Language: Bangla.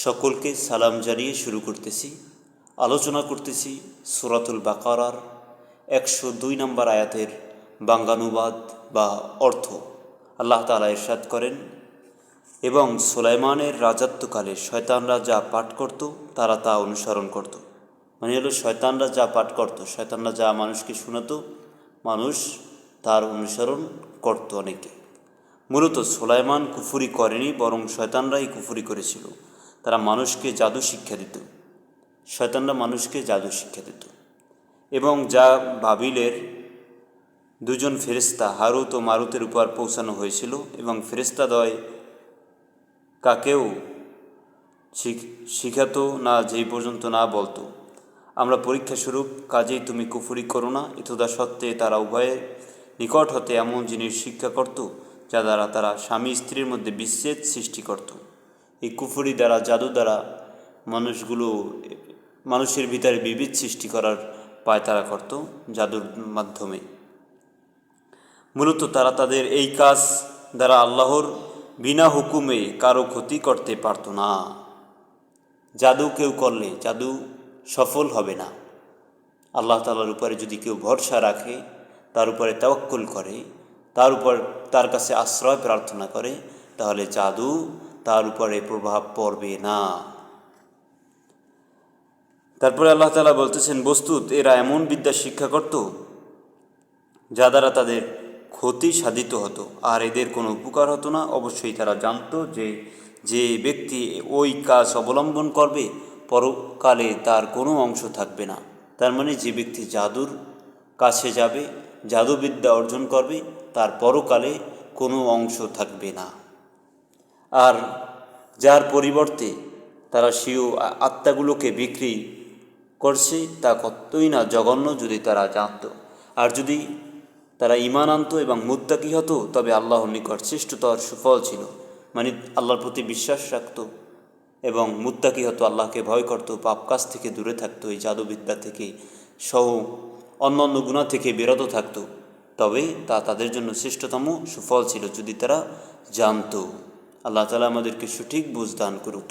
সকলকে সালাম জানিয়ে শুরু করতেছি। আলোচনা করতেছি সূরাতুল বাকারার 102 নম্বর আয়াতের বাঙ্গানুবাদ বা অর্থ। আল্লাহ তাআলা ইরশাদ করেন, এবং সুলাইমানের রাজত্বকালে শয়তানরা যা পাঠ করত তারা তা অনুসরণ করত। মানে হলো শয়তানরা যা পাঠ করত, শয়তানরা যা মানুষকে শোনাতো, মানুষ তার অনুসরণ করত অনেকে। মূলত সুলাইমান কুফরি করেনি, বরং শয়তানরাই কুফরি করেছিল। তারা মানুষকে জাদু শিক্ষা দিত, শয়তানরা মানুষকে জাদু শিক্ষা দিত। এবং যা বাবিলের দুজন ফেরেশতা হারুত ও মারুতের উপর পৌঁছানো হয়েছিল, এবং ফেরেশতাদ্বয় কাকেও শিখাতো না যেই পর্যন্ত না বলতো, আমরা পরীক্ষাস্বরূপ কাজেই তুমি কুফরি করো না। এতদা সত্ত্বে তারা উভয়ের নিকট হতে এমন জিনিস শিক্ষা করত যা দ্বারা তারা স্বামী স্ত্রীর মধ্যে বিচ্ছেদ সৃষ্টি করত। এই কুফরি দ্বারা, জাদু দ্বারা মানুষের ভিতরে বিভেদ সৃষ্টি করার পায়তারা করত জাদুর মাধ্যমে। মূলত তারা তাদের এই কাজ দ্বারা আল্লাহর বিনা হুকুমে কারো ক্ষতি করতে পারত না। জাদু কেউ করলে জাদু সফল হবে না। আল্লাহ তাআলার উপরে যদি কেউ ভরসা রাখে, তার উপরে তাওয়াক্কুল করে, তার কাছে আশ্রয় প্রার্থনা করে, তাহলে জাদু তার উপরে প্রভাব পড়বে না। তারপরে আল্লাহ তাআলা বলতেছেন, বস্তুত এরা এমন বিদ্যা শিক্ষা করত যা দ্বারা তাদের ক্ষতি সাধিত হতো, আর এদের কোনো উপকার হতো না। অবশ্যই তারা জানত যে ব্যক্তি ওই কাজ অবলম্বন করবে পরকালে তার কোনো অংশ থাকবে না। তার মানে যে ব্যক্তি জাদুর কাছে যাবে, জাদুবিদ্যা অর্জন করবে, তার পরকালে কোনো অংশ থাকবে না। আর যার পরিবর্তে তারা স্বীয় আত্মাগুলোকে বিক্রি করছে, তা কতই না জঘন্য যদি তারা জানত। আর যদি তারা ঈমান আনত এবং মুত্তাকি হতো, তবে আল্লাহর নিকট শ্রেষ্ঠতর সুফল ছিল। মানে আল্লাহর প্রতি বিশ্বাস রাখত এবং মুত্তাকি হতো, আল্লাহকে ভয় করত, পাপ কাজ থেকে দূরে থাকতো, এই জাদুবিদ্যা থেকে সহ অন্যান্য গুনাহ থেকে বিরত থাকতো, তবে তা তাদের জন্য শ্রেষ্ঠতম সুফল ছিল যদি তারা জানত। আল্লাহ তাআলা আমাদেরকে সঠিক বুঝ দান করুক।